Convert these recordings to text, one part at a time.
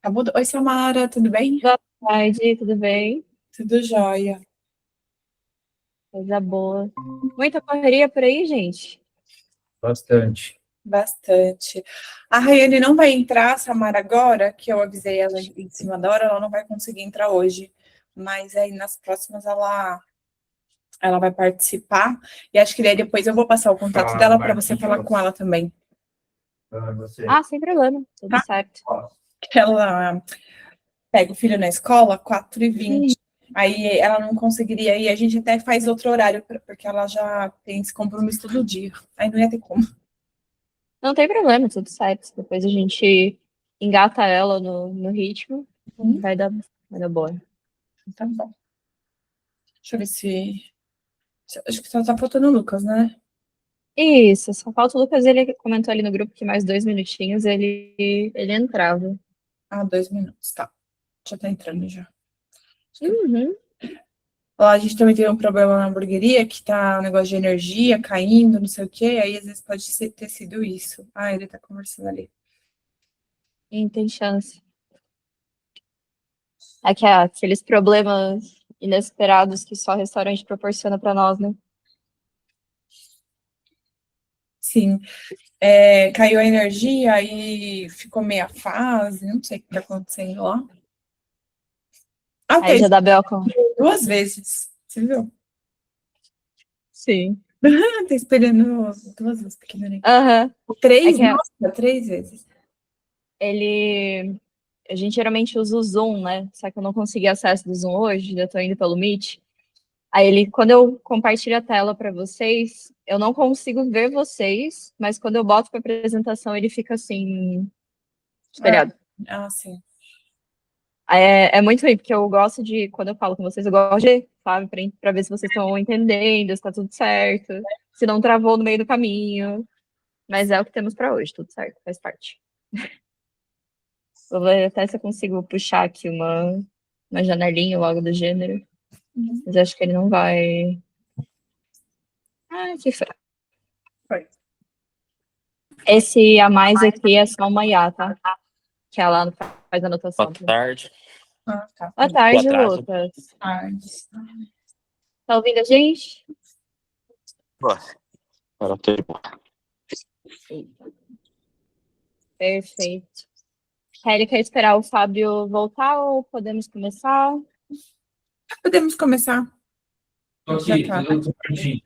Acabou. Oi, Samara, tudo bem? Boa tarde, tudo bem? Tudo jóia. Coisa boa. Muita correria por aí, gente? Bastante. Bastante. A Rayane não vai entrar, Samara, agora, que eu avisei ela em cima da hora, ela não vai conseguir entrar hoje. Mas aí nas próximas ela vai participar. E acho que daí depois eu vou passar o contato dela para você falar com ela também. Ah, sem problema, tudo Tá? certo. Ela pega o filho na escola, 4h20. Sim, Aí ela não conseguiria ir, a gente até faz outro horário, porque ela já tem esse compromisso todo dia. Aí não ia ter como. não tem problema, tudo certo. Depois a gente engata ela no ritmo, Uhum. vai dar boa. Tá bom. Deixa eu ver se. Acho que só tá faltando o Lucas, né? Isso, só falta o Lucas, ele comentou ali no grupo que mais 2 minutinhos ele entrava. Ah, 2 minutos, tá. Já tá entrando já. Acho que... Uhum. Lá a gente também tem um problema na hamburgueria, que tá um negócio de energia caindo, não sei o quê. Aí às vezes pode ter sido isso. Ah, ele tá conversando ali. E tem chance. É que aqueles problemas inesperados que só restaurante proporciona pra nós, né? Sim. Caiu a energia, aí ficou meia fase, não sei o que tá acontecendo lá. Aí Até já dá B.O. 2 vezes, você viu? Sim. Tá esperando 2 vezes pequenininho. Aham. É Três? que Nossa, 3 vezes. ele. A gente geralmente usa o Zoom, né? Só que eu não consegui acesso do Zoom hoje, eu tô indo pelo Meet. Aí ele, quando eu compartilho a tela para vocês, eu não consigo ver vocês, mas quando eu boto para apresentação, ele fica assim, É. espelhado. Ah, sim. É muito ruim, porque eu gosto de, quando eu falo com vocês, eu gosto de, sabe, pra ver se vocês estão entendendo, se tá tudo certo, se não travou no meio do caminho. Mas é o que temos para hoje, tudo certo, faz parte. Vou ver até se eu consigo puxar aqui uma janelinha ou algo do gênero. Uhum. Mas acho que ele não vai. Ah, que fraco. Foi. Esse a mais aqui é só uma IA, tá? Que ela faz anotação. Boa tarde. Ah, tá. Boa O tarde, atraso. Lucas. Tarde. Tá ouvindo a gente? Boa. Agora tô de boa. Perfeito. Kelly, quer esperar o Fábio voltar ou podemos começar? Podemos começar. Já Ok, tá tudo certinho.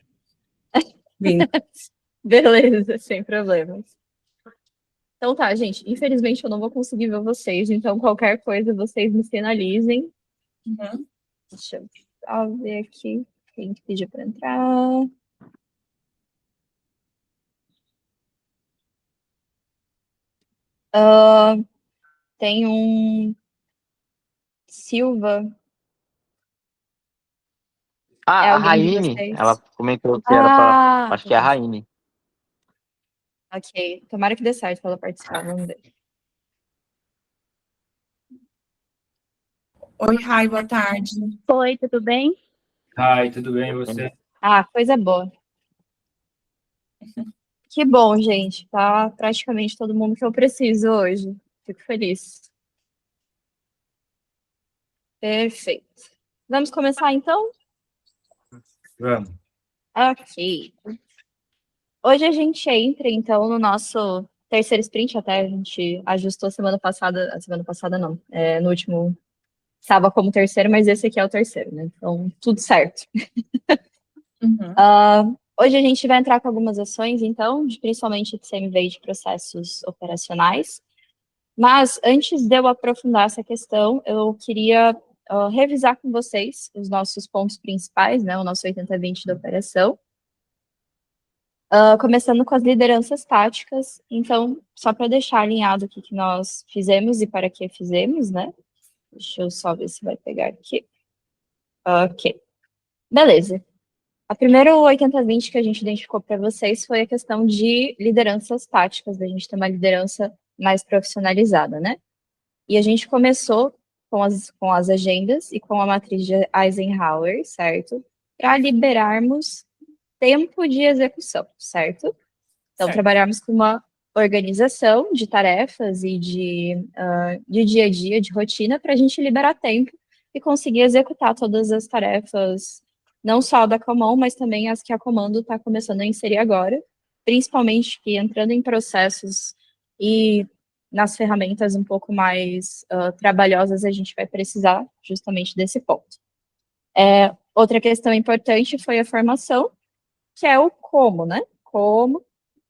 vindo. Beleza, sem problemas. Então tá, gente. Infelizmente eu não vou conseguir ver vocês, então qualquer coisa vocês me sinalizem. Uhum. Deixa eu só ver aqui quem que pediu para entrar. Tem um Silva. É Ah, a alguém de Raine, ela vocês? comentou que era pra. Ah, Acho que é a Raine. ok. Tomara que dê certo para ela participar. Vamos ver. Oi, Rai, boa tarde. Oi, tudo bem? Ai, tudo bem, e você? Ah, coisa boa. Que bom, gente. Tá praticamente todo mundo que eu preciso hoje. Fico feliz. Perfeito. Vamos começar então? Vamos. Ok. Hoje a gente entra então no nosso terceiro sprint, até a gente ajustou a semana passada não, no último estava como terceiro, mas esse aqui é o terceiro, né? Então, tudo certo. Uhum. Hoje a gente vai entrar com algumas ações, então, principalmente de CMV e de processos operacionais. Mas antes de eu aprofundar essa questão, eu queria revisar com vocês os nossos pontos principais, né? O nosso 80-20 da operação. Começando com as lideranças táticas. Então, só para deixar alinhado o que nós fizemos e para que fizemos, né? Deixa eu só ver se vai pegar aqui. Ok. Beleza. A primeira 80-20 que a gente identificou para vocês foi a questão de lideranças táticas, da gente ter uma liderança mais profissionalizada, né? E a gente começou com as agendas e com a matriz de Eisenhower, certo? Para liberarmos tempo de execução, certo? Então, Certo. trabalharmos com uma organização de tarefas e de dia a dia, de rotina, para a gente liberar tempo e conseguir executar todas as tarefas, não só da Common, mas também as que a Comando está começando a inserir agora, principalmente que entrando em processos e nas ferramentas um pouco mais trabalhosas, a gente vai precisar justamente desse ponto. Outra questão importante foi a formação, que é o como, né? Como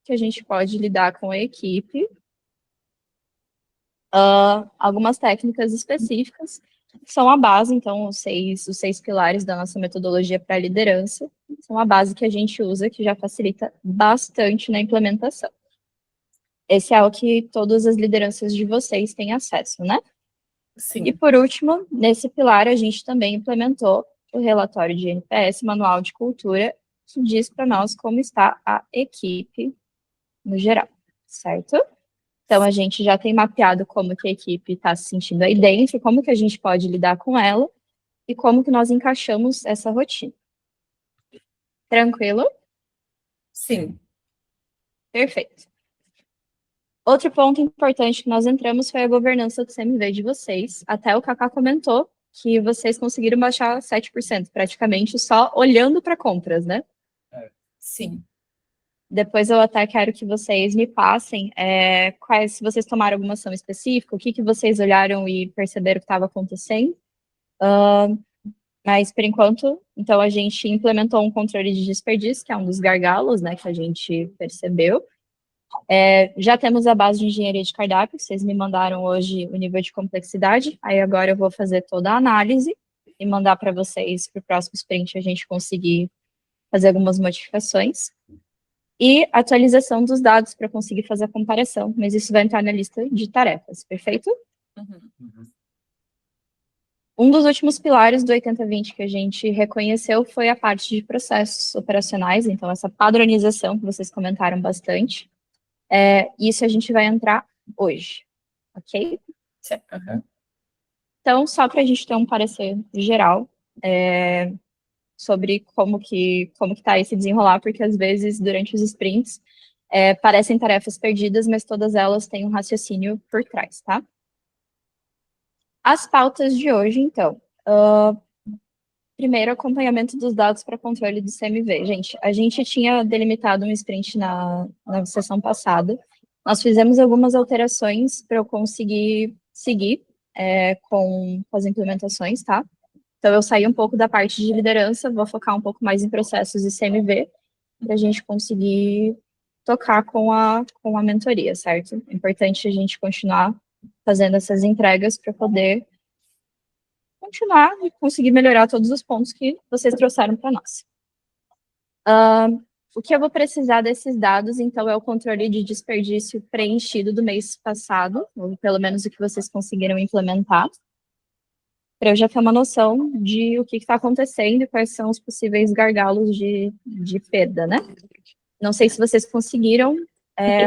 que a gente pode lidar com a equipe, algumas técnicas específicas, que são a base, então, os seis pilares da nossa metodologia para a liderança, são a base que a gente usa, que já facilita bastante na implementação. Esse é o que todas as lideranças de vocês têm acesso, né? Sim. E, por último, nesse pilar, a gente também implementou o relatório de NPS, Manual de Cultura, que diz para nós como está a equipe no geral, certo? Então, a gente já tem mapeado como que a equipe está se sentindo aí dentro, como que a gente pode lidar com ela e como que nós encaixamos essa rotina. Tranquilo? Sim. Perfeito. Outro ponto importante que nós entramos foi a governança do CMV de vocês. Até o Kaká comentou que vocês conseguiram baixar 7%, praticamente, só olhando para compras, né? Sim. Depois eu até quero que vocês me passem se vocês tomaram alguma ação específica, o que vocês olharam e perceberam que estava acontecendo. Mas, por enquanto, então a gente implementou um controle de desperdício, que é um dos gargalos, né, que a gente percebeu. Já temos a base de engenharia de cardápio, vocês me mandaram hoje o nível de complexidade, aí agora eu vou fazer toda a análise e mandar para vocês, para o próximo sprint, a gente conseguir fazer algumas modificações. E atualização dos dados para conseguir fazer a comparação, mas isso vai entrar na lista de tarefas, perfeito? Uhum. Um dos últimos pilares do 80/20 que a gente reconheceu foi a parte de processos operacionais, então essa padronização que vocês comentaram bastante. Isso a gente vai entrar hoje, ok? Uhum. Então, só para a gente ter um parecer geral sobre como que está esse desenrolar, porque às vezes, durante os sprints, parecem tarefas perdidas, mas todas elas têm um raciocínio por trás, tá? As pautas de hoje, então. Primeiro, acompanhamento dos dados para controle do CMV. Gente, a gente tinha delimitado um sprint na sessão passada. Nós fizemos algumas alterações para eu conseguir seguir com as implementações, tá? Então, eu saí um pouco da parte de liderança, vou focar um pouco mais em processos e CMV, para a gente conseguir tocar com a mentoria, certo? É importante a gente continuar fazendo essas entregas para poder continuar e conseguir melhorar todos os pontos que vocês trouxeram para nós. O que eu vou precisar desses dados, então, é o controle de desperdício preenchido do mês passado, ou pelo menos o que vocês conseguiram implementar, para eu já ter uma noção de o que está acontecendo e quais são os possíveis gargalos de perda, né? Não sei se vocês conseguiram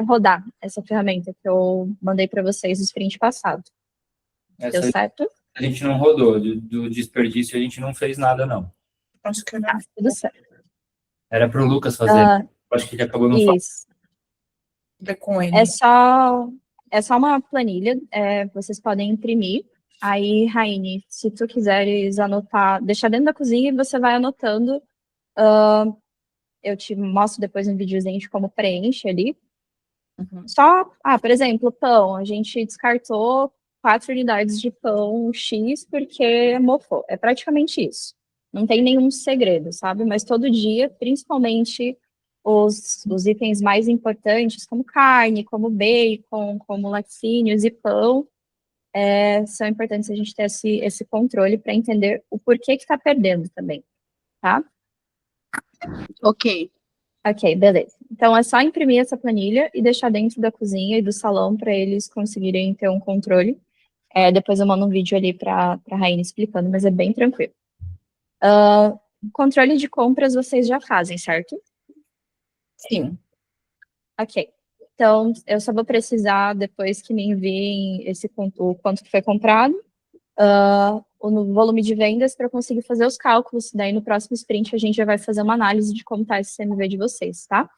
rodar essa ferramenta que eu mandei para vocês no sprint passado. Deu certo? A gente não rodou, do desperdício a gente não fez nada, não. Acho que não. Tudo certo. Era para o Lucas fazer. Acho que ele acabou não falando. Isso. Com ele. É só uma planilha, vocês podem imprimir. Aí, Raine, se tu quiseres anotar, deixar dentro da cozinha e você vai anotando. Eu te mostro depois um videozinho de como preenche ali. Uhum. Só, por exemplo, pão. A gente descartou 4 unidades de pão X porque mofou. É praticamente isso. Não tem nenhum segredo, sabe? Mas todo dia, principalmente os itens mais importantes, como carne, como bacon, como laticínios e pão, são importantes a gente ter esse controle para entender o porquê que está perdendo também, tá? Ok. Ok, beleza. Então, é só imprimir essa planilha e deixar dentro da cozinha e do salão para eles conseguirem ter um controle. Depois eu mando um vídeo ali para a Raine explicando, mas é bem tranquilo. Controle de compras vocês já fazem, certo? Sim. Ok. Então, eu só vou precisar, depois que me enviem o quanto que foi comprado, o volume de vendas para eu conseguir fazer os cálculos. Daí, no próximo sprint, a gente já vai fazer uma análise de como está esse CMV de vocês, tá?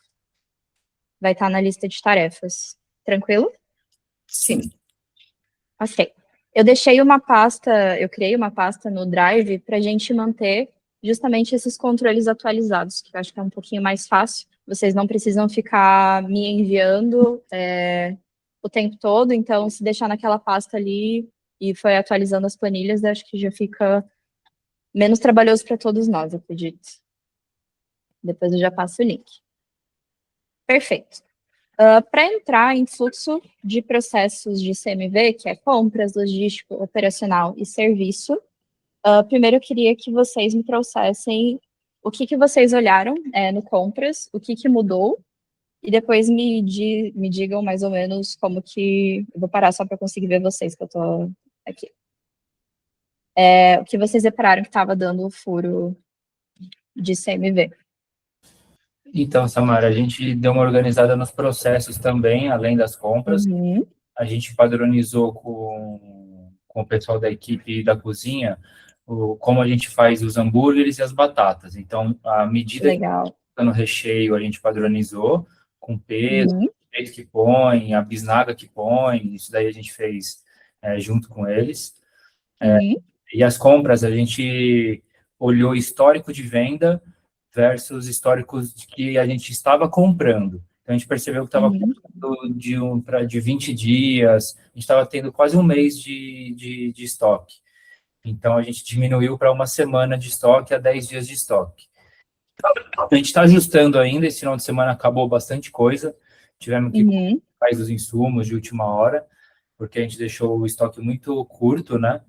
Vai estar na lista de tarefas. Tranquilo? Sim. Ok. Eu criei uma pasta no Drive para a gente manter justamente esses controles atualizados, que eu acho que é um pouquinho mais fácil. Vocês não precisam ficar me enviando o tempo todo, então se deixar naquela pasta ali e foi atualizando as planilhas, eu acho que já fica menos trabalhoso para todos nós, acredito. Depois eu já passo o link. Perfeito. Para entrar em fluxo de processos de CMV, que é compras, logístico, operacional e serviço, primeiro eu queria que vocês me trouxessem o que vocês olharam no compras, o que mudou, e depois me digam mais ou menos como que... Eu vou parar só para conseguir ver vocês, que eu estou aqui. O que vocês repararam que estava dando o furo de CMV. Então, Samara, a gente deu uma organizada nos processos também, além das compras. Uhum. A gente padronizou com o pessoal da equipe da cozinha como a gente faz os hambúrgueres e as batatas. Então, a medida que Legal. está no recheio, a gente padronizou com peso, Uhum. o jeito que põe, a bisnaga que põe, isso daí a gente fez junto com eles. Uhum. E as compras, a gente olhou histórico de venda versus históricos de que a gente estava comprando. Então, a gente percebeu que estava Uhum. comprando de 20 dias, a gente estava tendo quase um mês de estoque. Então, a gente diminuiu para uma semana de estoque a 10 dias de estoque. A gente está ajustando ainda, esse final de semana acabou bastante coisa, tivemos que Uhum. fazer os insumos de última hora, porque a gente deixou o estoque muito curto, né?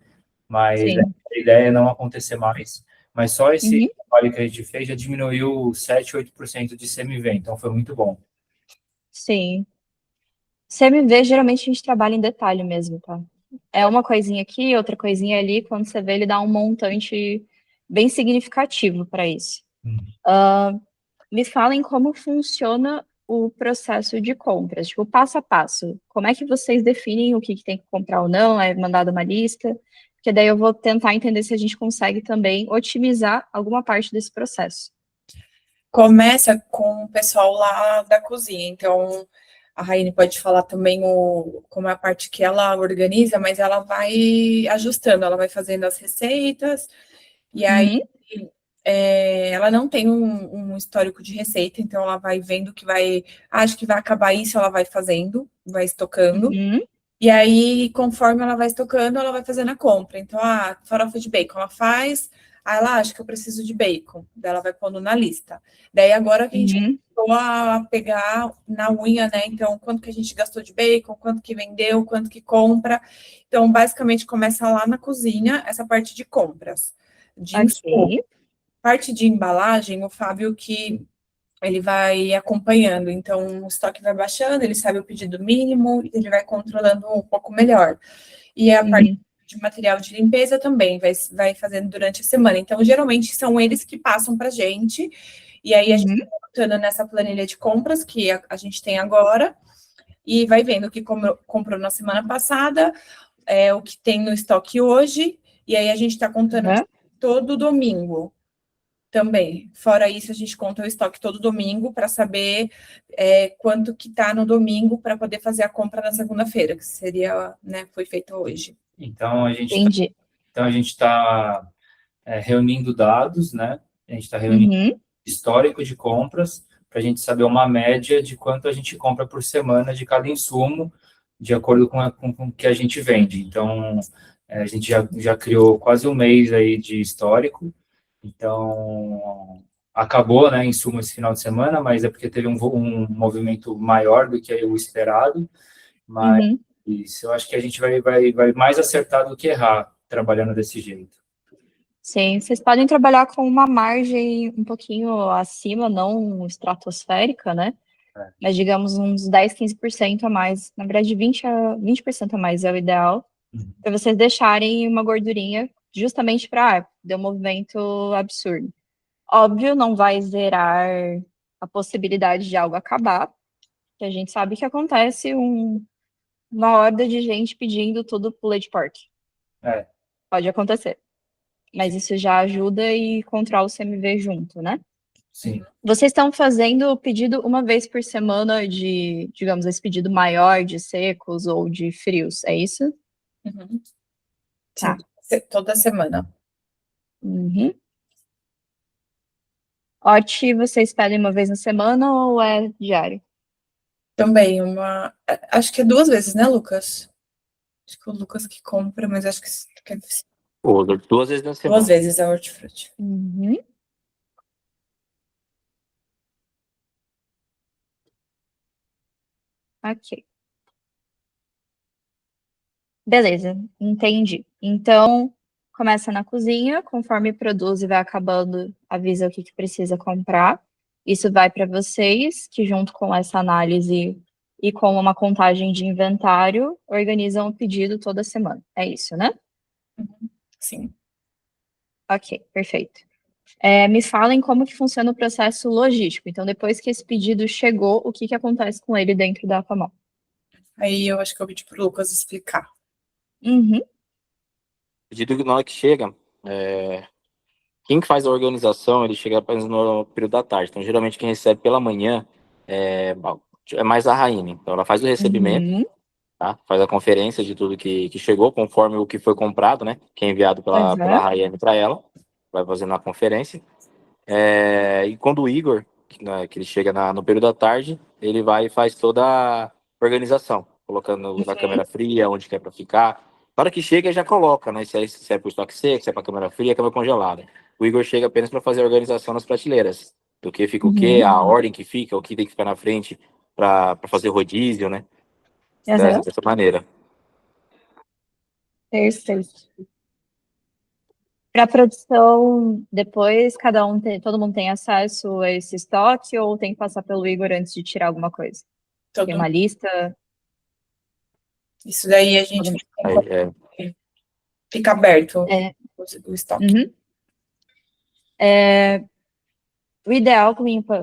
Mas Sim. a ideia é não acontecer mais. Mas só esse Uhum. trabalho que a gente fez já diminuiu 7, 8% de CMV, então foi muito bom. Sim. CMV, geralmente a gente trabalha em detalhe mesmo, tá? É uma coisinha aqui, outra coisinha ali, quando você vê, ele dá um montante bem significativo para isso. Me falem como funciona o processo de compras, tipo, passo a passo. Como é que vocês definem o que tem que comprar ou não? É mandado uma lista? Porque daí eu vou tentar entender se a gente consegue também otimizar alguma parte desse processo. Começa com o pessoal lá da cozinha, então a Raine pode falar também como é a parte que ela organiza, mas ela vai ajustando, ela vai fazendo as receitas, e aí ela não tem um histórico de receita, então ela vai vendo que acho que vai acabar isso, ela vai fazendo, vai estocando, e aí, conforme ela vai estocando, ela vai fazendo a compra. Então, farofa de bacon, ela faz, aí ela acha que eu preciso de bacon, daí ela vai pondo na lista. Daí, agora que a gente começou a pegar na unha, né? Então, quanto que a gente gastou de bacon, quanto que vendeu, quanto que compra. Então, basicamente, começa lá na cozinha, essa parte de compras. Ok. Parte de embalagem, o Fábio que ele vai acompanhando, então o estoque vai baixando, ele sabe o pedido mínimo, ele vai controlando um pouco melhor. E a parte de material de limpeza também vai fazendo durante a semana. Então, geralmente, são eles que passam para a gente, e aí a gente vai botando nessa planilha de compras que a gente tem agora, e vai vendo o que comprou na semana passada, o que tem no estoque hoje, e aí a gente está contando todo domingo. Também. Fora isso, a gente conta o estoque todo domingo para saber quanto que está no domingo para poder fazer a compra na segunda-feira, que seria, né, foi feito hoje. Então, a gente está reunindo dados, né? A gente está reunindo histórico de compras para a gente saber uma média de quanto a gente compra por semana de cada insumo, de acordo com o que a gente vende. Então, a gente já criou quase um mês aí de histórico. Então, acabou, né, em suma, esse final de semana, mas é porque teve um movimento maior do que o esperado, mas eu acho que a gente vai mais acertar do que errar, trabalhando desse jeito. Sim, vocês podem trabalhar com uma margem um pouquinho acima, não estratosférica, né? Mas, digamos, uns 10, 15% a mais. Na verdade, 20% a mais é o ideal, para vocês deixarem uma gordurinha justamente para dar um movimento absurdo. Óbvio, não vai zerar a possibilidade de algo acabar, que a gente sabe que acontece uma horda de gente pedindo tudo pro leite pork. Pode acontecer. Mas isso já ajuda e controla o CMV junto, né? Sim. Vocês estão fazendo o pedido uma vez por semana de, digamos, esse pedido maior de secos ou de frios, é isso? Uhum. Tá. Sim, toda semana. Uhum. Hot, vocês pedem uma vez na semana ou é diário? Também acho que é 2 vezes, né, Lucas? Acho que é o Lucas que compra, mas acho que é Pô, 2 vezes na 2 semana. vezes é hortifruti. Uhum. Ok. Beleza, entendi. Então, começa na cozinha, conforme produz e vai acabando, avisa o que precisa comprar. Isso vai para vocês, que junto com essa análise e com uma contagem de inventário, organizam o pedido toda semana. É isso, né? Sim. Ok, perfeito. Me falem como que funciona o processo logístico. Então, depois que esse pedido chegou, o que acontece com ele dentro da Aquamol? Aí eu acho que eu pedi pro Lucas explicar. Uhum. Pedido que na hora que chega, quem que faz a organização, ele chega apenas no período da tarde. Então, geralmente, quem recebe pela manhã é mais a Raine. Então, ela faz o recebimento, Uhum. tá? Faz a conferência de tudo que chegou, conforme o que foi comprado, né? Que é enviado pela Uhum. Raiane para ela. Vai fazendo a conferência. E quando o Igor, que ele chega no período da tarde, ele vai e faz toda a organização, colocando na câmera fria, onde quer para ficar. Na hora que chega, já coloca, né? Se é para o estoque seco, se é para câmera fria, câmera congelada. O Igor chega apenas para fazer a organização nas prateleiras. Do que fica o quê, Uhum. a ordem que fica, o que tem que ficar na frente para fazer rodízio, né? Uhum. Dessa maneira. Perfeito. Para produção, depois todo mundo tem acesso a esse estoque ou tem que passar pelo Igor antes de tirar alguma coisa? Tem uma lista? Isso daí a gente fica aberto É. o estoque. Uhum. O ideal,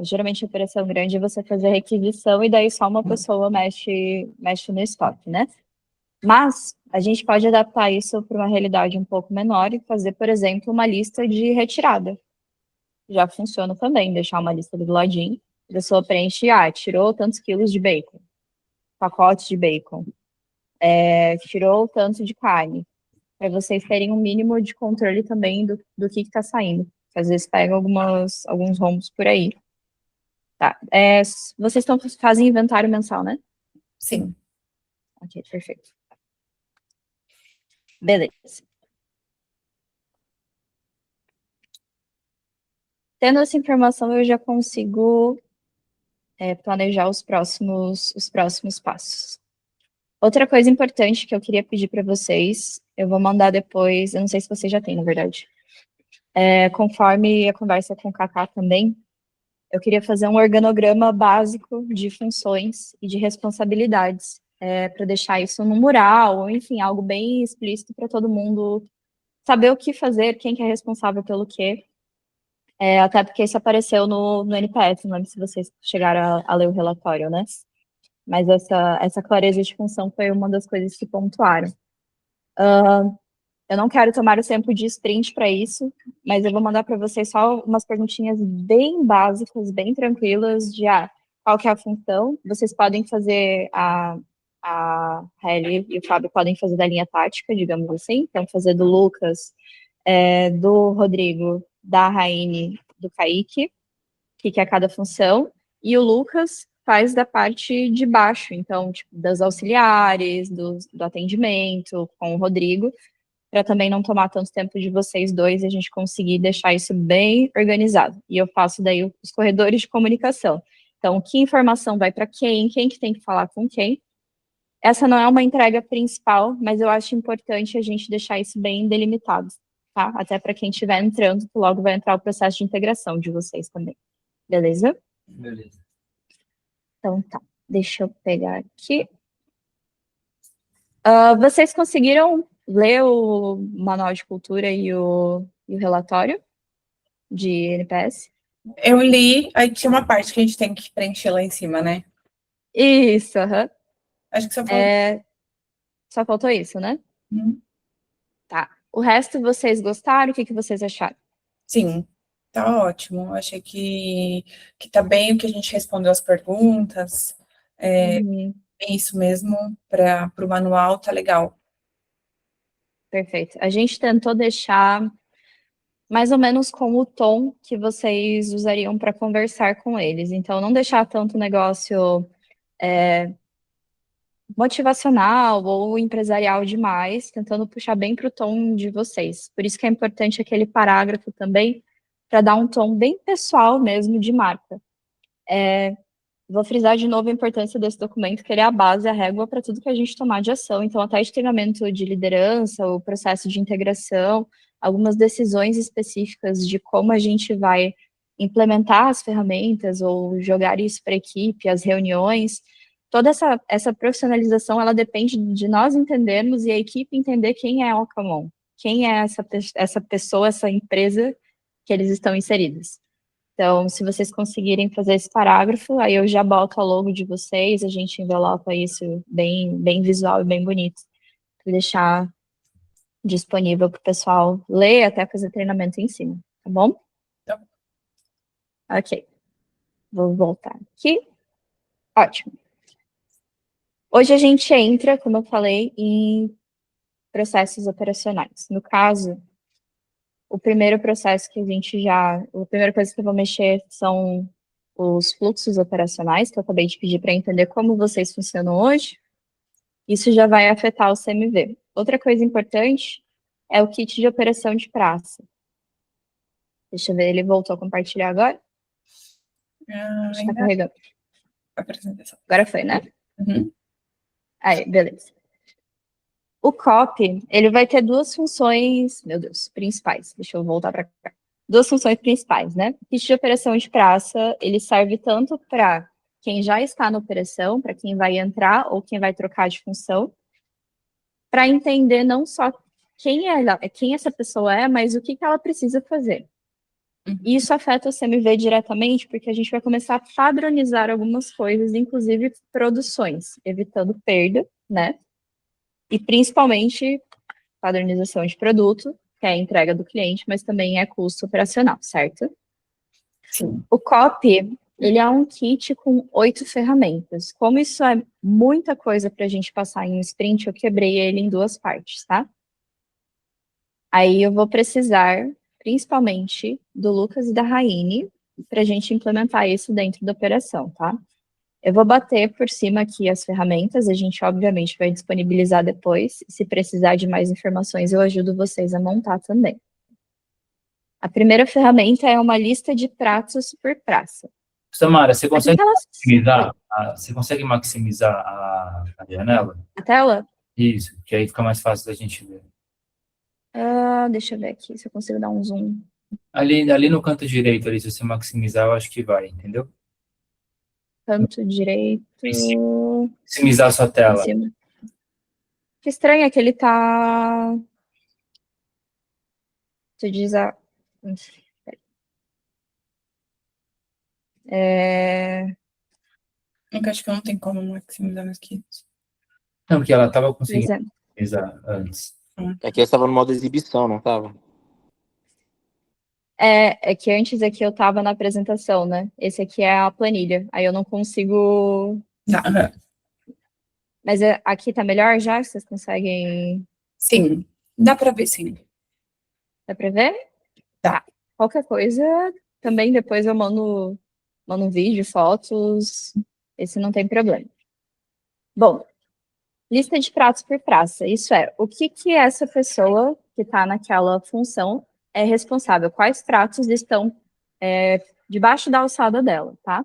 geralmente operação grande, é você fazer a requisição e daí só uma pessoa mexe no estoque, né? Mas a gente pode adaptar isso para uma realidade um pouco menor e fazer, por exemplo, uma lista de retirada. Já funciona também, deixar uma lista do ladinho. A pessoa preenche, tirou tantos quilos de bacon, pacotes de bacon, tirou tanto de carne, para vocês terem um mínimo de controle também do que está saindo. Às vezes pega alguns rombos por aí. Tá. Vocês fazem inventário mensal, né? Sim. Ok, perfeito. Beleza. Tendo essa informação, eu já consigo planejar os próximos passos. Outra coisa importante que eu queria pedir para vocês, eu vou mandar depois, eu não sei se vocês já têm, na verdade. Conforme a conversa com o Kaká também, eu queria fazer um organograma básico de funções e de responsabilidades, para deixar isso no mural, ou enfim, algo bem explícito para todo mundo saber o que fazer, quem que é responsável pelo quê. Até porque isso apareceu no NPS, não lembro se vocês chegaram a ler o relatório, né? Mas essa clareza de função foi uma das coisas que pontuaram. Eu não quero tomar o tempo de sprint para isso, mas eu vou mandar para vocês só umas perguntinhas bem básicas, bem tranquilas, de qual que é a função. Vocês podem fazer, a Hailey e o Fábio podem fazer da linha tática, digamos assim, então fazer do Lucas, do Rodrigo, da Raine, do Kaique, o que é cada função, e o Lucas faz da parte de baixo, então, tipo, das auxiliares, do atendimento, com o Rodrigo, para também não tomar tanto tempo de vocês dois e a gente conseguir deixar isso bem organizado. E eu faço daí os corredores de comunicação. Então, que informação vai para quem que tem que falar com quem. Essa não é uma entrega principal, mas eu acho importante a gente deixar isso bem delimitado, tá? Até para quem estiver entrando, que logo vai entrar o processo de integração de vocês também. Beleza? Beleza. Então tá, deixa eu pegar aqui. Vocês conseguiram ler o manual de cultura e o relatório de NPS? Eu li, aí tinha uma parte que a gente tem que preencher lá em cima, né? Isso, aham. Acho que Só faltou isso, né? Uhum. Tá. O resto vocês gostaram? O que vocês acharam? Sim, Tá ótimo. Achei que tá bem o que a gente respondeu as perguntas. É isso mesmo, para o manual, tá legal. Perfeito. A gente tentou deixar mais ou menos com o tom que vocês usariam para conversar com eles. Então, não deixar tanto negócio motivacional ou empresarial demais, tentando puxar bem para o tom de vocês. Por isso que é importante aquele parágrafo também, para dar um tom bem pessoal mesmo de marca. Vou frisar de novo a importância desse documento, que ele é a base, a régua para tudo que a gente tomar de ação. Então, até de treinamento de liderança, o processo de integração, algumas decisões específicas de como a gente vai implementar as ferramentas ou jogar isso para a equipe, as reuniões. Toda essa profissionalização, ela depende de nós entendermos e a equipe entender quem é a Alcamon, quem é essa pessoa, essa empresa que eles estão inseridos. Então, se vocês conseguirem fazer esse parágrafo, aí eu já boto a logo de vocês, a gente envelopa isso bem visual e bem bonito, para deixar disponível para o pessoal ler, até fazer treinamento em cima, tá bom? Tá. Ok. Vou voltar aqui. Ótimo. Hoje a gente entra, como eu falei, em processos operacionais. No caso, o primeiro processo que a primeira coisa que eu vou mexer são os fluxos operacionais, que eu acabei de pedir para entender como vocês funcionam hoje. Isso já vai afetar o CMV. Outra coisa importante é o kit de operação de praça. Deixa eu ver, ele voltou a compartilhar agora? Está carregando. Apresentação. Agora foi, né? Uhum. Aí, beleza. O COP, ele vai ter duas funções, meu Deus, principais. Deixa eu voltar para cá. Duas funções principais, né? O kit de operação de praça, ele serve tanto para quem já está na operação, para quem vai entrar ou quem vai trocar de função, para entender não só quem essa pessoa é, mas o que ela precisa fazer. E isso afeta o CMV diretamente, porque a gente vai começar a padronizar algumas coisas, inclusive produções, evitando perda, né? E principalmente padronização de produto, que é a entrega do cliente, mas também é custo operacional, certo? Sim. O COP, ele é um kit com 8 ferramentas. Como isso é muita coisa para a gente passar em um sprint, eu quebrei ele em 2 partes, tá? Aí eu vou precisar, principalmente, do Lucas e da Raine, para a gente implementar isso dentro da operação, tá? Eu vou bater por cima aqui as ferramentas, a gente obviamente vai disponibilizar depois. Se precisar de mais informações, eu ajudo vocês a montar também. A primeira ferramenta é uma lista de pratos por praça. Samara, você consegue maximizar a janela? A tela? Isso, que aí fica mais fácil da gente ver. Deixa eu ver aqui se eu consigo dar um zoom. Ali no canto direito, ali, se você maximizar, eu acho que vai, entendeu? Canto direito. Maximizar a sua tela. Que estranho é que ele tá. Tu diz a. Eu acho que não tem como maximizar aqui. Não, porque ela estava conseguindo maximizar antes. É que eu estava no modo exibição, não estava? É que antes aqui eu estava na apresentação, né? Esse aqui é a planilha. Aí eu não consigo. Mas aqui tá melhor já? Vocês conseguem. Sim, dá para ver, sim. Dá para ver? Tá. Qualquer coisa, também depois eu mando um vídeo, fotos. Esse não tem problema. Bom, lista de pratos por praça. Isso é, o que essa pessoa que está naquela função é responsável? Quais pratos estão debaixo da alçada dela, tá?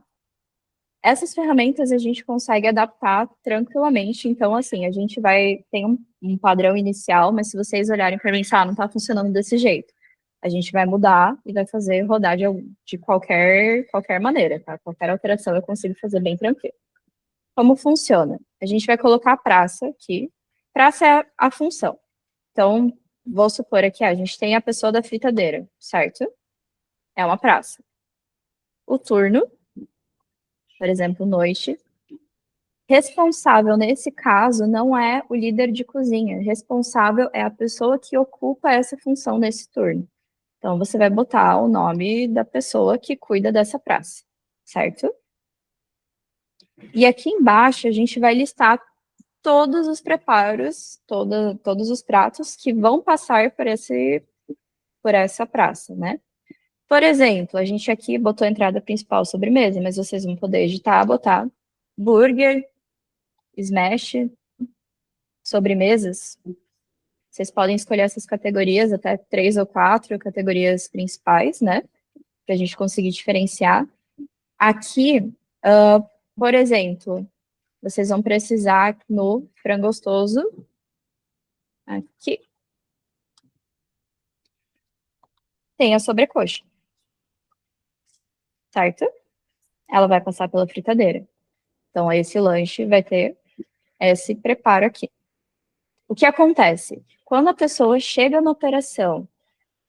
Essas ferramentas a gente consegue adaptar tranquilamente. Então, assim, a gente tem um padrão inicial, mas se vocês olharem para mim, não está funcionando desse jeito. A gente vai mudar e vai fazer rodar de qualquer maneira, tá? Qualquer alteração eu consigo fazer bem tranquilo. Como funciona? A gente vai colocar a praça aqui. Praça é a função. Então, vou supor aqui, a gente tem a pessoa da fritadeira, certo? É uma praça. O turno, por exemplo, noite. Responsável, nesse caso, não é o líder de cozinha. Responsável é a pessoa que ocupa essa função nesse turno. Então, você vai botar o nome da pessoa que cuida dessa praça, certo? E aqui embaixo, a gente vai listar todos os preparos, todos os pratos que vão passar por essa praça, né? Por exemplo, a gente aqui botou a entrada principal sobremesa, mas vocês vão poder editar, botar burger, smash, sobremesas. Vocês podem escolher essas categorias, até 3 ou 4 categorias principais, né? Para a gente conseguir diferenciar. Aqui, por exemplo, vocês vão precisar no frango gostoso, aqui, tem a sobrecoxa, certo? Ela vai passar pela fritadeira. Então, esse lanche vai ter esse preparo aqui. O que acontece? Quando a pessoa chega na operação,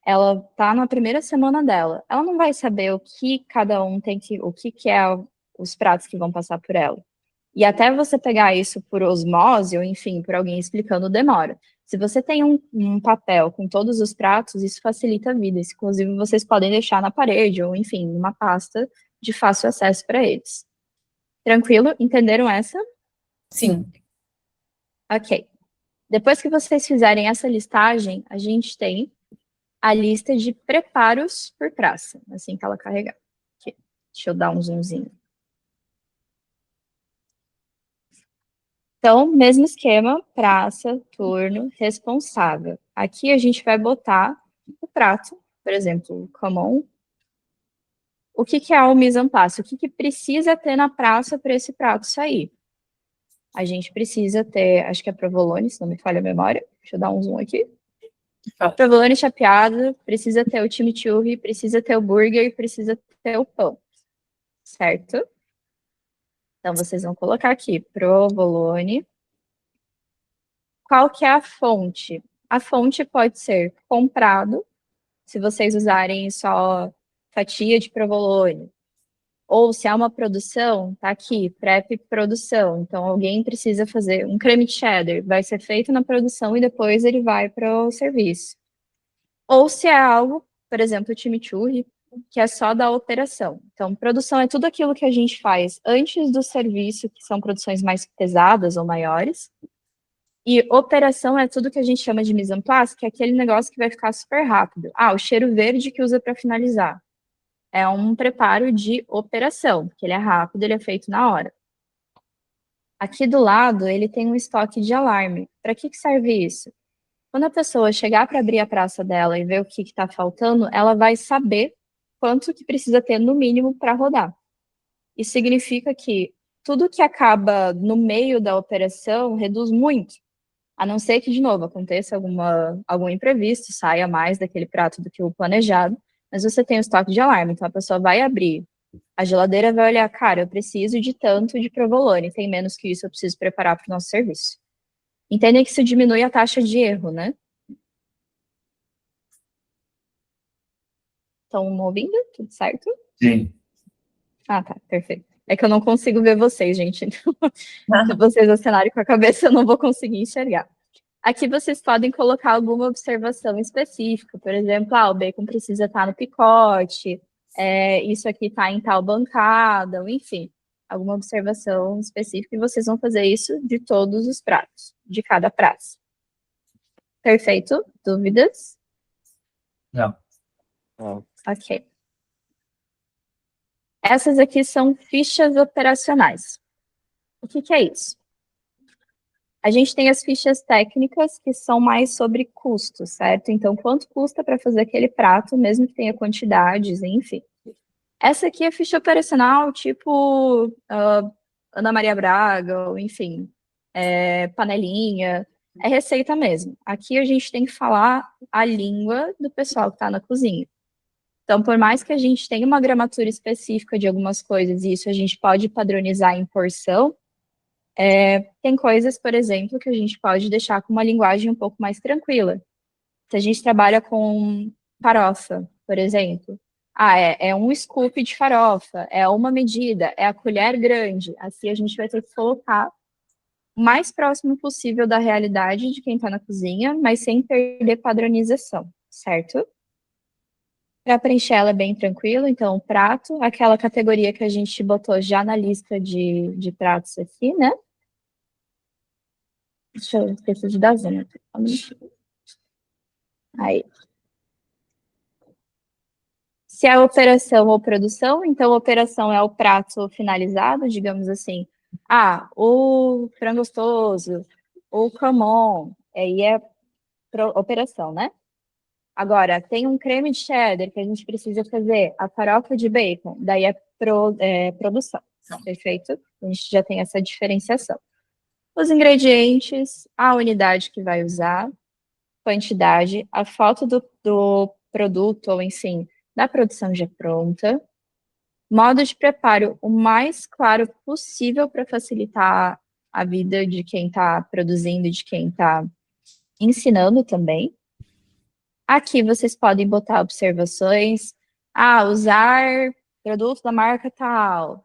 ela tá na primeira semana dela, ela não vai saber o que cada um tem que, o que é os pratos que vão passar por ela. E até você pegar isso por osmose, ou enfim, por alguém explicando, demora. Se você tem um papel com todos os pratos, isso facilita a vida. Isso, inclusive, vocês podem deixar na parede, ou enfim, numa pasta de fácil acesso para eles. Tranquilo? Entenderam essa? Sim. Ok. Depois que vocês fizerem essa listagem, a gente tem a lista de preparos por praça, assim que ela carregar. Aqui. Deixa eu dar um zoomzinho. Então, mesmo esquema, praça, turno, responsável. Aqui a gente vai botar o prato, por exemplo, common. O que é o mise en place? O que precisa ter na praça para esse prato sair? A gente precisa ter, acho que é provolone, se não me falha a memória. Deixa eu dar um zoom aqui. Provolone chapeado, precisa ter o chimichurri, precisa ter o burger, precisa ter o pão. Certo? Então, vocês vão colocar aqui, provolone. Qual que é a fonte? A fonte pode ser comprado, se vocês usarem só fatia de provolone. Ou se há uma produção, tá aqui, prep produção. Então, alguém precisa fazer um creme cheddar, vai ser feito na produção e depois ele vai para o serviço. Ou se é algo, por exemplo, o chimichurri, que é só da operação. Então, produção é tudo aquilo que a gente faz antes do serviço, que são produções mais pesadas ou maiores. E operação é tudo que a gente chama de mise en place, que é aquele negócio que vai ficar super rápido. Ah, o cheiro verde que usa para finalizar. É um preparo de operação, porque ele é rápido, ele é feito na hora. Aqui do lado, ele tem um estoque de alarme. Para que serve isso? Quando a pessoa chegar para abrir a praça dela e ver o que está faltando, ela vai saber quanto que precisa ter no mínimo para rodar. Isso significa que tudo que acaba no meio da operação reduz muito. A não ser que, de novo, aconteça algum imprevisto, saia mais daquele prato do que o planejado, mas você tem o estoque de alarme, então a pessoa vai abrir, a geladeira vai olhar, cara, eu preciso de tanto de provolone, tem menos que isso, eu preciso preparar para o nosso serviço. Entendem que isso diminui a taxa de erro, né? Estão me ouvindo? Tudo certo? Sim. Ah, tá, perfeito. É que eu não consigo ver vocês, gente. Se vocês acenarem com a cabeça, eu não vou conseguir enxergar. Aqui vocês podem colocar alguma observação específica, por exemplo, o bacon precisa estar no picote, isso aqui está em tal bancada, ou enfim, alguma observação específica, e vocês vão fazer isso de todos os pratos, de cada prato. Perfeito? Dúvidas? Não. Ok. Essas aqui são fichas operacionais. O que é isso? A gente tem as fichas técnicas, que são mais sobre custo, certo? Então, quanto custa para fazer aquele prato, mesmo que tenha quantidades, enfim. Essa aqui é ficha operacional, tipo Ana Maria Braga, ou enfim, panelinha, é receita mesmo. Aqui a gente tem que falar a língua do pessoal que está na cozinha. Então, por mais que a gente tenha uma gramatura específica de algumas coisas, e isso a gente pode padronizar em porção, tem coisas, por exemplo, que a gente pode deixar com uma linguagem um pouco mais tranquila. Se a gente trabalha com farofa, por exemplo, é um scoop de farofa, é uma medida, é a colher grande. Assim a gente vai ter que colocar o mais próximo possível da realidade de quem está na cozinha, mas sem perder padronização, certo? Para preencher ela é bem tranquilo, então prato, aquela categoria que a gente botou já na lista de pratos aqui, né? Deixa eu esquecer de dar zoom. Aí. Se é operação ou produção, então operação é o prato finalizado, digamos assim. Ah, o frango gostoso, o cremon, aí é operação, né? Agora, tem um creme de cheddar que a gente precisa fazer, a farofa de bacon, daí é produção, perfeito? A gente já tem essa diferenciação. Os ingredientes, a unidade que vai usar, quantidade, a foto do produto, ou enfim, da produção já pronta, modo de preparo o mais claro possível para facilitar a vida de quem está produzindo e de quem está ensinando também. Aqui vocês podem botar observações. Ah, usar produto da marca tal,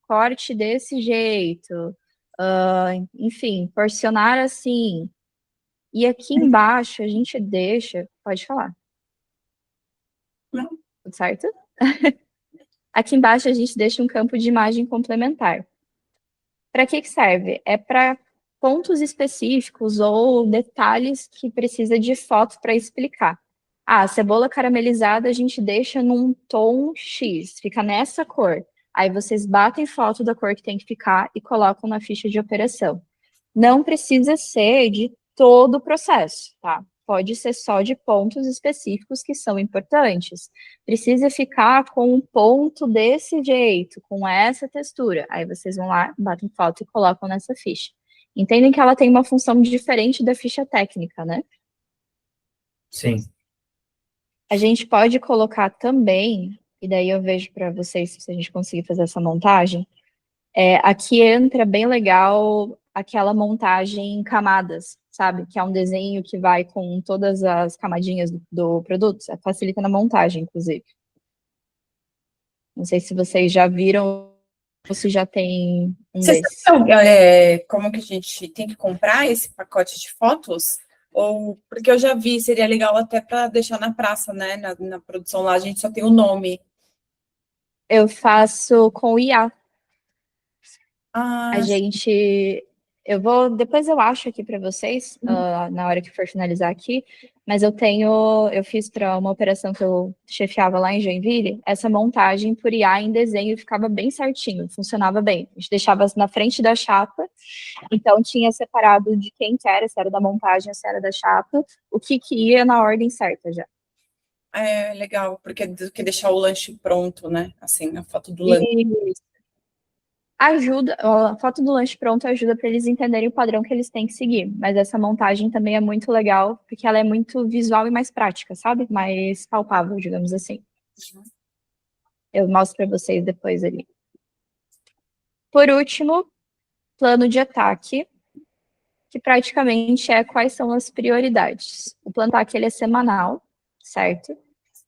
corte desse jeito, enfim, porcionar assim. E aqui embaixo a gente deixa. Pode falar. Não. Tudo certo? Aqui embaixo a gente deixa um campo de imagem complementar. Para que serve? É para pontos específicos ou detalhes que precisa de foto para explicar. Ah, a cebola caramelizada a gente deixa num tom X, fica nessa cor. Aí vocês batem foto da cor que tem que ficar e colocam na ficha de operação. Não precisa ser de todo o processo, tá? Pode ser só de pontos específicos que são importantes. Precisa ficar com um ponto desse jeito, com essa textura. Aí vocês vão lá, batem foto e colocam nessa ficha. Entendem que ela tem uma função diferente da ficha técnica, né? Sim. A gente pode colocar também, e daí eu vejo para vocês se a gente conseguir fazer essa montagem. Aqui entra bem legal aquela montagem em camadas, sabe? Que é um desenho que vai com todas as camadinhas do produto. Facilita na montagem, inclusive. Não sei se vocês já viram ou se já tem um desses. Sabe, como que a gente tem que comprar esse pacote de fotos? Ou porque eu já vi, seria legal até para deixar na praça, né? Na produção lá, a gente só tem o nome. Eu faço com o IA. Ah, Depois eu acho aqui para vocês, na hora que for finalizar aqui, mas eu fiz para uma operação que eu chefiava lá em Joinville, essa montagem por IA em desenho ficava bem certinho, funcionava bem. A gente deixava na frente da chapa, então tinha separado de quem que era, se era da montagem, se era da chapa, o que ia na ordem certa já. É legal, porque do que deixar o lanche pronto, né? Assim, a foto do lanche. Isso. A foto do lanche pronto ajuda para eles entenderem o padrão que eles têm que seguir, mas essa montagem também é muito legal, porque ela é muito visual e mais prática, sabe? Mais palpável, digamos assim. Eu mostro para vocês depois ali. Por último, plano de ataque, que praticamente é quais são as prioridades. O plano de ataque ele é semanal, certo?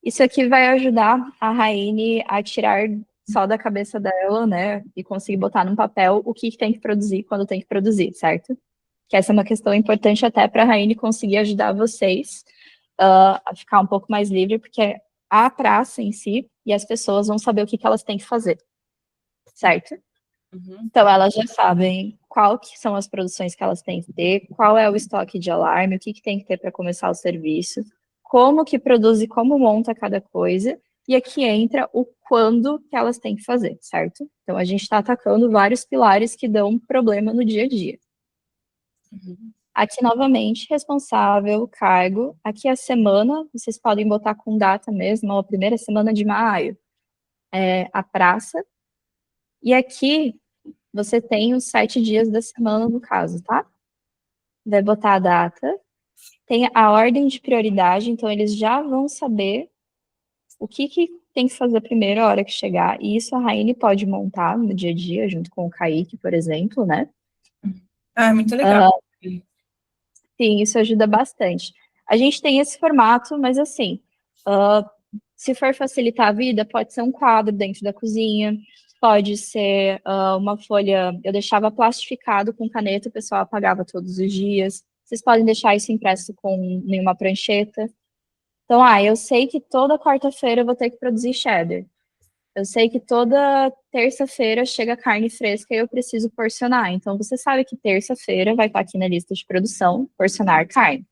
Isso aqui vai ajudar a Raine a tirar só da cabeça dela, né, e conseguir botar num papel o que tem que produzir, quando tem que produzir, certo? Que essa é uma questão importante até para a Raine conseguir ajudar vocês a ficar um pouco mais livre, porque a praça em si e as pessoas vão saber o que elas têm que fazer, certo? Uhum. Então, elas já sabem qual que são as produções que elas têm que ter, qual é o estoque de alarme, o que tem que ter para começar o serviço, como que produz e como monta cada coisa, e aqui entra o quando que elas têm que fazer, certo? Então, a gente está atacando vários pilares que dão problema no dia a dia. Uhum. Aqui, novamente, responsável, cargo. Aqui a semana, vocês podem botar com data mesmo, a primeira semana de maio, a praça. E aqui, você tem os 7 dias da semana, no caso, tá? Vai botar a data. Tem a ordem de prioridade, então eles já vão saber o que tem que fazer primeiro a hora que chegar. E isso a Raine pode montar no dia a dia, junto com o Kaique, por exemplo, né? Ah, muito legal. Sim, isso ajuda bastante. A gente tem esse formato, mas assim, se for facilitar a vida, pode ser um quadro dentro da cozinha, pode ser uma folha, eu deixava plastificado com caneta, o pessoal apagava todos os dias. Vocês podem deixar isso impresso em uma prancheta. Então, eu sei que toda quarta-feira eu vou ter que produzir cheddar. Eu sei que toda terça-feira chega carne fresca e eu preciso porcionar. Então, você sabe que terça-feira vai estar aqui na lista de produção, porcionar carne.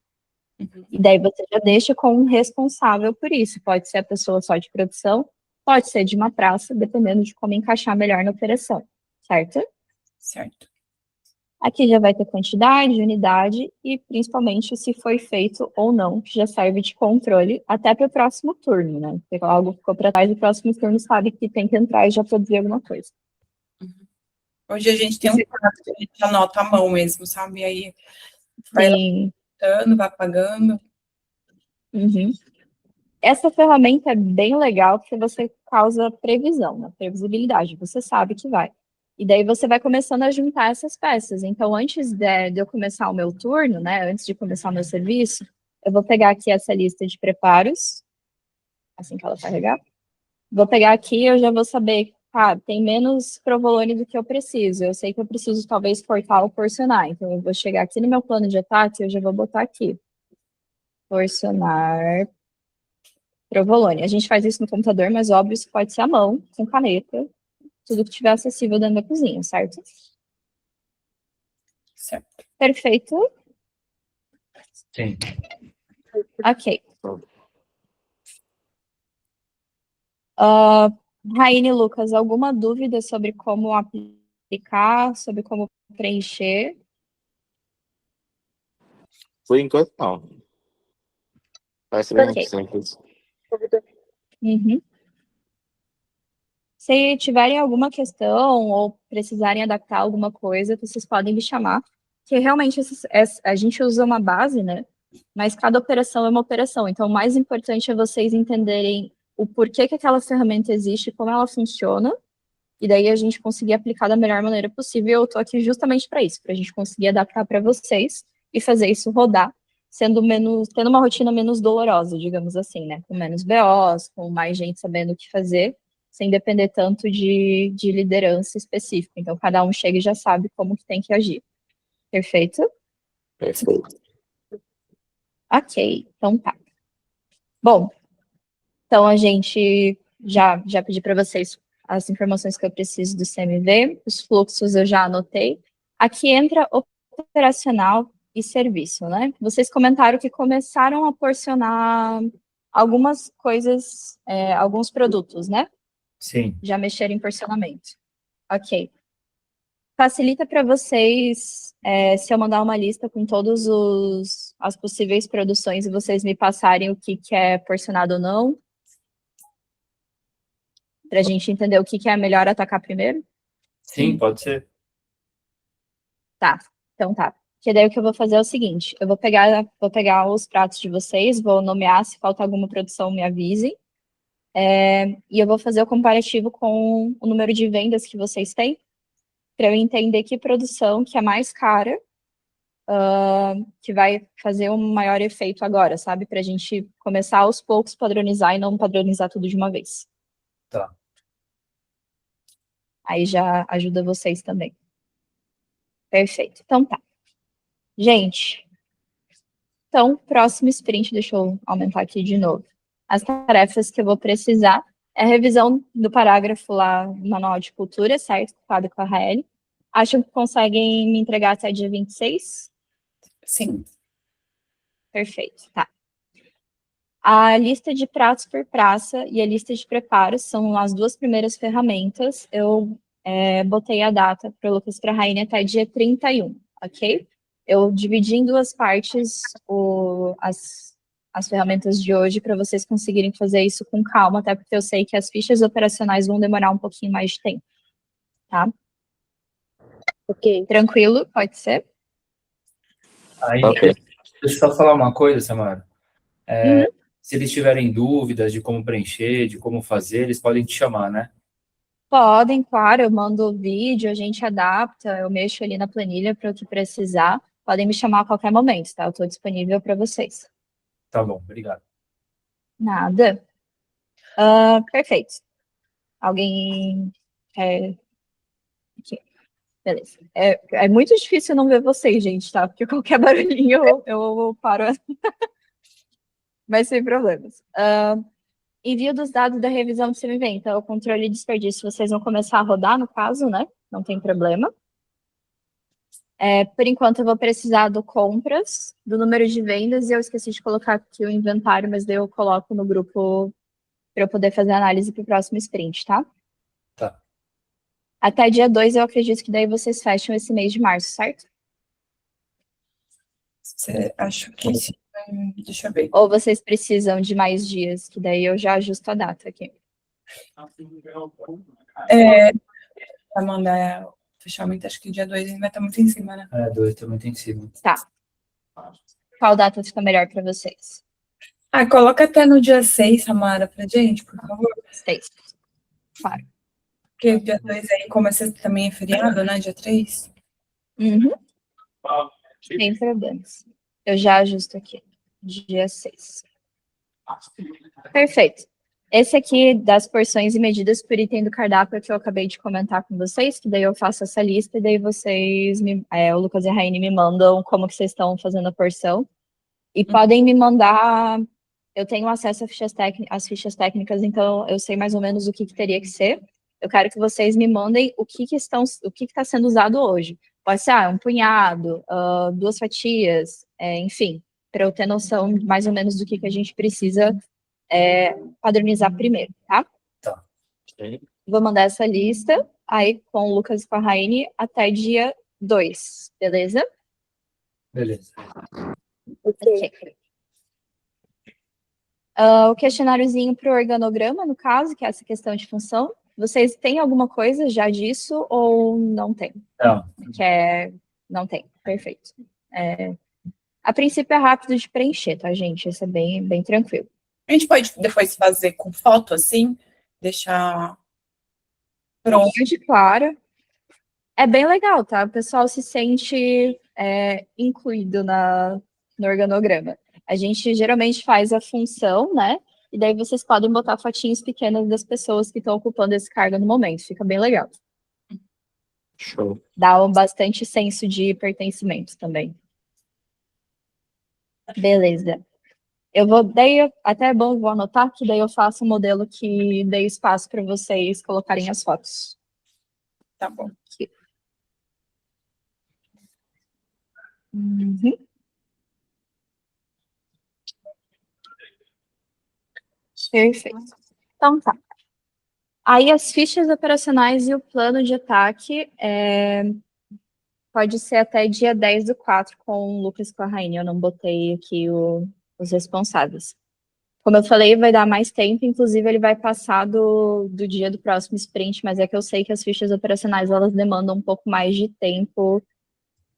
E daí você já deixa com um responsável por isso. Pode ser a pessoa só de produção, pode ser de uma praça, dependendo de como encaixar melhor na operação. Certo? Certo. Aqui já vai ter quantidade, unidade e principalmente se foi feito ou não, que já serve de controle até para o próximo turno, né? Porque algo ficou para trás, o próximo turno sabe que tem que entrar e já produzir alguma coisa. Hoje a gente tem um prato que a gente anota à mão mesmo, sabe? Aí vai Sim. anotando, vai apagando. Uhum. Essa ferramenta é bem legal porque você causa previsão, né? Previsibilidade, você sabe que vai. E daí você vai começando a juntar essas peças. Então, antes de eu começar o meu turno, né? Antes de começar o meu serviço, eu vou pegar aqui essa lista de preparos, assim que ela carregar. Vou pegar aqui e eu já vou saber, tem menos provolone do que eu preciso. Eu sei que eu preciso talvez cortar ou porcionar. Então, eu vou chegar aqui no meu plano de ataque e eu já vou botar aqui. Porcionar provolone. A gente faz isso no computador, mas óbvio, isso pode ser à mão, com caneta, tudo que tiver acessível dentro da cozinha, certo? Certo. Perfeito. Sim. Ok. Raine, Lucas, alguma dúvida sobre como aplicar, sobre como preencher? Por enquanto, não. Parece bem Ok. simples. Uhum. Se tiverem alguma questão ou precisarem adaptar alguma coisa, vocês podem me chamar. Que realmente a gente usa uma base, né? Mas cada operação é uma operação. Então, o mais importante é vocês entenderem o porquê que aquela ferramenta existe, como ela funciona, e daí a gente conseguir aplicar da melhor maneira possível. Eu estou aqui justamente para isso, para a gente conseguir adaptar para vocês e fazer isso rodar, tendo uma rotina menos dolorosa, digamos assim, né? Com menos BOs, com mais gente sabendo o que fazer, sem depender tanto de liderança específica. Então, cada um chega e já sabe como que tem que agir. Perfeito? Perfeito. Ok, então tá. Bom, então a gente já pedi para vocês as informações que eu preciso do CMV, os fluxos eu já anotei. Aqui entra operacional e serviço, né? Vocês comentaram que começaram a porcionar algumas coisas, alguns produtos, né? Sim. Já mexeram em porcionamento. Ok. Facilita para vocês se eu mandar uma lista com todas as possíveis produções e vocês me passarem o que é porcionado ou não? Para a gente entender o que é melhor atacar primeiro? Sim, pode ser. Tá, então tá. Que daí o que eu vou fazer é o seguinte, eu vou pegar os pratos de vocês, vou nomear, se falta alguma produção, me avisem. E eu vou fazer o comparativo com o número de vendas que vocês têm, para eu entender que produção que é mais cara, que vai fazer um maior efeito agora, sabe? Para a gente começar aos poucos padronizar e não padronizar tudo de uma vez. Tá. Aí já ajuda vocês também. Perfeito. Então tá. Gente, então, próximo sprint, deixa eu aumentar aqui de novo. As tarefas que eu vou precisar é a revisão do parágrafo lá do Manual de Cultura, certo? Ocupado com a Rael. Acham que conseguem me entregar até dia 26? Sim. Perfeito, tá. A lista de pratos por praça e a lista de preparos são as duas primeiras ferramentas. Eu botei a data para o Lucas e para a Rainha até dia 31, ok? Eu dividi em duas partes as ferramentas de hoje para vocês conseguirem fazer isso com calma, até porque eu sei que as fichas operacionais vão demorar um pouquinho mais de tempo, tá? Ok. Tranquilo? Pode ser? Aí, Ok. deixa eu só falar uma coisa, Samara. Uhum. Se eles tiverem dúvidas de como preencher, de como fazer, eles podem te chamar, né? Podem, claro, eu mando o vídeo, a gente adapta, eu mexo ali na planilha para o que precisar. Podem me chamar a qualquer momento, tá? Eu estou disponível para vocês. Tá bom, obrigado. Nada. Perfeito. Alguém quer... Aqui. Beleza. É muito difícil não ver vocês, gente, tá? Porque qualquer barulhinho eu paro. mas sem problemas. Envio dos dados da revisão do CMV, então o controle de desperdício, vocês vão começar a rodar, no caso, né? Não tem problema. Por enquanto, eu vou precisar do compras, do número de vendas, e eu esqueci de colocar aqui o inventário, mas daí eu coloco no grupo para eu poder fazer a análise para o próximo sprint, tá? Tá. Até dia 2, eu acredito que daí vocês fecham esse mês de março, certo? Acho que sim. Deixa eu ver. Ou vocês precisam de mais dias, que daí eu já ajusto a data aqui. Pra mandar fechamento, acho que dia 2 ainda vai estar muito em cima, né? 2 está muito em cima. Tá. Qual data fica melhor para vocês? Coloca até no dia 6, Samara, pra gente, por favor. 6. Claro. Porque dia 2 aí, como esse também é feriado, né? Dia 3. Uhum. Sem problemas. Eu já ajusto aqui. Dia 6. Perfeito. Esse aqui das porções e medidas por item do cardápio que eu acabei de comentar com vocês, que daí eu faço essa lista e daí vocês, o Lucas e a Raine me mandam como que vocês estão fazendo a porção. E podem me mandar, eu tenho acesso às fichas técnicas, então eu sei mais ou menos o que teria que ser. Eu quero que vocês me mandem o que está sendo usado hoje. Pode ser um punhado, 2 fatias, enfim, para eu ter noção mais ou menos do que a gente precisa padronizar primeiro, tá? Tá. Vou mandar essa lista aí com o Lucas e com a Raine até dia 2, beleza? Beleza. Ok. O questionáriozinho para o organograma, no caso, que é essa questão de função. Vocês têm alguma coisa já disso ou não tem? Não. Não tem, perfeito. A princípio é rápido de preencher, tá, gente? Isso é bem, bem tranquilo. A gente pode depois fazer com foto, assim, deixar pronto. De claro. É bem legal, tá? O pessoal se sente incluído no organograma. A gente geralmente faz a função, né? E daí vocês podem botar fotinhos pequenas das pessoas que estão ocupando esse cargo no momento. Fica bem legal. Show. Dá bastante senso de pertencimento também. Beleza. Daí até é bom, vou anotar, que daí eu faço um modelo que dê espaço para vocês colocarem as fotos. Tá bom. Aqui. Uhum. Perfeito. Então tá. Aí as fichas operacionais e o plano de ataque pode ser até dia 10/4 com o Lucas e com a Rainha. Eu não botei aqui os responsáveis. Como eu falei, vai dar mais tempo, inclusive ele vai passar do dia do próximo sprint, mas é que eu sei que as fichas operacionais elas demandam um pouco mais de tempo,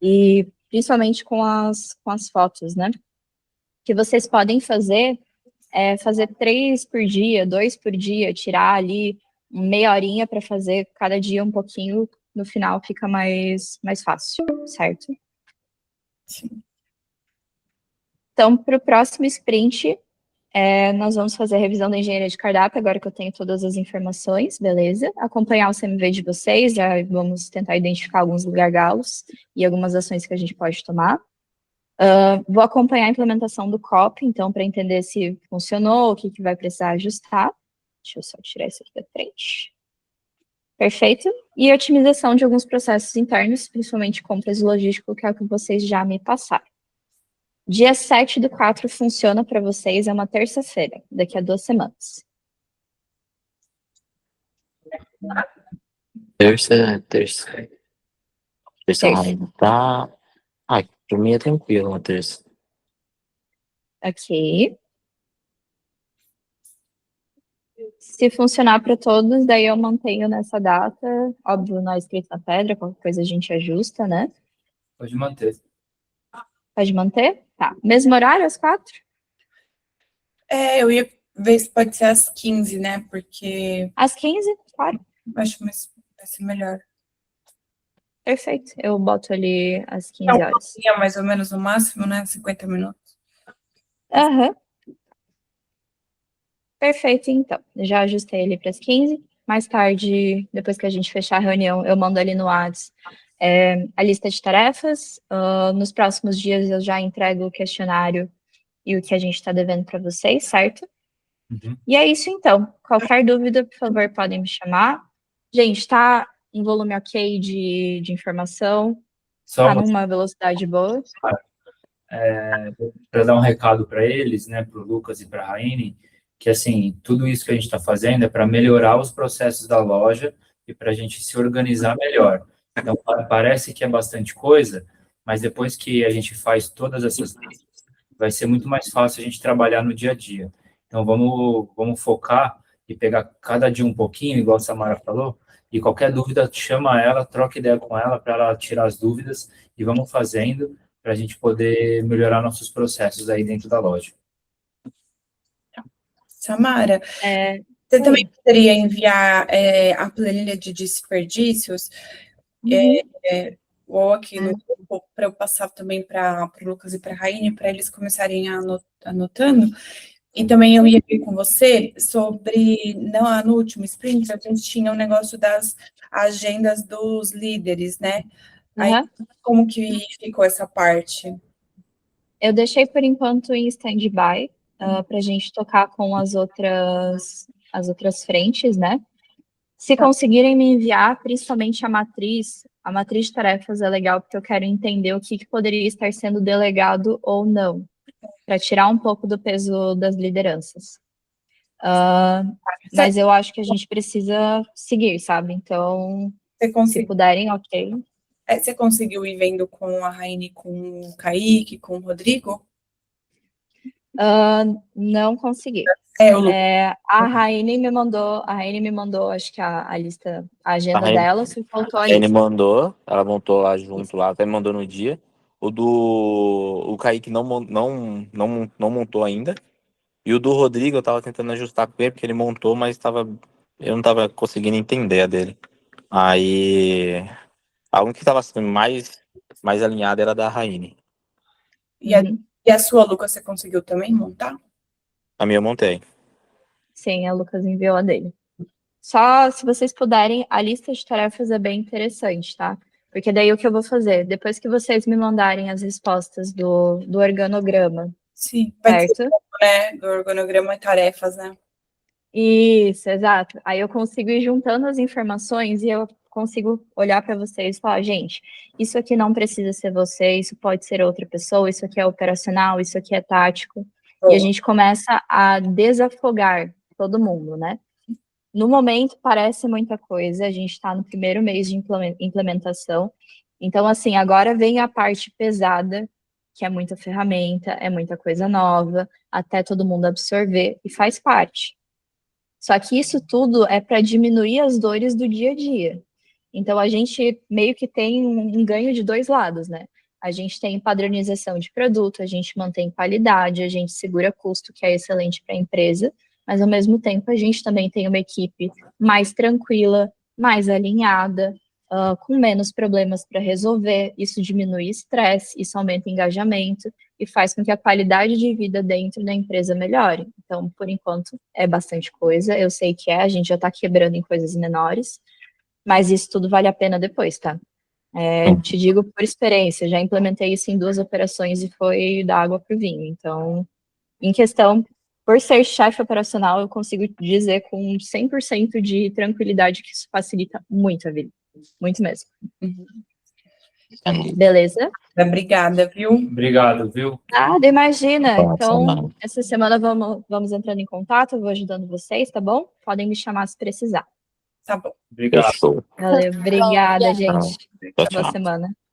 e principalmente com as fotos, né? O que vocês podem fazer é fazer 3 por dia, 2 por dia, tirar ali meia horinha para fazer cada dia um pouquinho, no final fica mais fácil, certo? Sim. Então, para o próximo sprint, nós vamos fazer a revisão da engenharia de cardápio, agora que eu tenho todas as informações, beleza? Acompanhar o CMV de vocês, já vamos tentar identificar alguns gargalos e algumas ações que a gente pode tomar. Vou acompanhar a implementação do COP, então, para entender se funcionou, o que vai precisar ajustar. Deixa eu só tirar isso aqui da frente. Perfeito. E otimização de alguns processos internos, principalmente compras e logística, que é o que vocês já me passaram. Dia 7/4 funciona para vocês, é uma terça-feira, daqui a 2 semanas. Terça. Terça ainda tá. Pra mim é tranquilo uma terça. Ok. Se funcionar para todos, daí eu mantenho nessa data. Óbvio, não é escrito na pedra, qualquer coisa a gente ajusta, né? Pode manter. Pode manter? Tá. Mesmo horário, às 4? Eu ia ver se pode ser às 15, né? Porque Às 15? Claro. acho que vai ser melhor. Perfeito. Eu boto ali às 15 horas. Mais ou menos no máximo, né? 50 minutos. Aham. Perfeito, então. Já ajustei ele para as 15. Mais tarde, depois que a gente fechar a reunião, eu mando ali no WhatsApp a lista de tarefas. Nos próximos dias eu já entrego o questionário e o que a gente está devendo para vocês, certo? Uhum. E é isso então. Qualquer dúvida, por favor, podem me chamar. Gente, está em volume ok de informação? Só Está numa velocidade boa? para dar um recado para eles, né, para o Lucas e para a Raine, que assim, tudo isso que a gente está fazendo é para melhorar os processos da loja e para a gente se organizar melhor. Então, parece que é bastante coisa, mas depois que a gente faz todas essas coisas, vai ser muito mais fácil a gente trabalhar no dia a dia. Então, vamos focar e pegar cada dia um pouquinho, igual a Samara falou, e qualquer dúvida, chama ela, troca ideia com ela para ela tirar as dúvidas e vamos fazendo para a gente poder melhorar nossos processos aí dentro da loja. Samara, você também poderia enviar a planilha de desperdícios ou aqui no grupo para eu passar também para o Lucas e para a Raine, para eles começarem anotando. E também eu ia ver com você sobre, no último sprint, a gente tinha um negócio das agendas dos líderes, né? Aí, como que ficou essa parte? Eu deixei por enquanto em stand-by, para a gente tocar com as outras frentes, né? Se conseguirem me enviar, principalmente a matriz de tarefas é legal, porque eu quero entender o que poderia estar sendo delegado ou não, para tirar um pouco do peso das lideranças. Mas eu acho que a gente precisa seguir, sabe? Então, se puderem, ok. Você conseguiu ir vendo com a Raine, com o Kaique, com o Rodrigo? Não consegui. A Raine me mandou, acho que a lista, a agenda dela, se faltou a lista. Ele mandou, ela montou lá junto, lá, até me mandou no dia. O Kaique não montou ainda. E o do Rodrigo, eu tava tentando ajustar com ele, porque ele montou, mas eu não tava conseguindo entender a dele. Aí, a única que tava mais alinhada era a da Raine. E a sua, Lucas, você conseguiu também montar? A minha eu montei. Sim, a Lucas enviou a dele. Só se vocês puderem, a lista de tarefas é bem interessante, tá? Porque daí o que eu vou fazer? Depois que vocês me mandarem as respostas do organograma. Sim, certo? Do organograma e tarefas, né? Isso, exato. Aí eu consigo ir juntando as informações e eu consigo olhar para vocês e falar, gente, isso aqui não precisa ser você, isso pode ser outra pessoa, isso aqui é operacional, isso aqui é tático. E a gente começa a desafogar todo mundo, né? No momento, parece muita coisa, a gente está no primeiro mês de implementação. Então, assim, agora vem a parte pesada, que é muita ferramenta, é muita coisa nova, até todo mundo absorver, e faz parte. Só que isso tudo é para diminuir as dores do dia a dia. Então, a gente meio que tem um ganho de dois lados, né? A gente tem padronização de produto, a gente mantém qualidade, a gente segura custo, que é excelente para a empresa, mas ao mesmo tempo a gente também tem uma equipe mais tranquila, mais alinhada, com menos problemas para resolver. Isso diminui estresse, isso aumenta engajamento e faz com que a qualidade de vida dentro da empresa melhore. Então, por enquanto, é bastante coisa. Eu sei que a gente já está quebrando em coisas menores, mas isso tudo vale a pena depois, tá? Te digo por experiência, já implementei isso em 2 operações e foi da água para o vinho. Então, em questão, por ser chefe operacional, eu consigo dizer com 100% de tranquilidade que isso facilita muito a vida. Muito mesmo. Beleza? Obrigada, viu? Obrigado, viu? Nada, imagina. Então, essa semana vamos entrando em contato, eu vou ajudando vocês, tá bom? Podem me chamar se precisar. Tá bom. Obrigado. Fechou. Valeu, obrigada, gente. Tchau, Boa tchau. semana.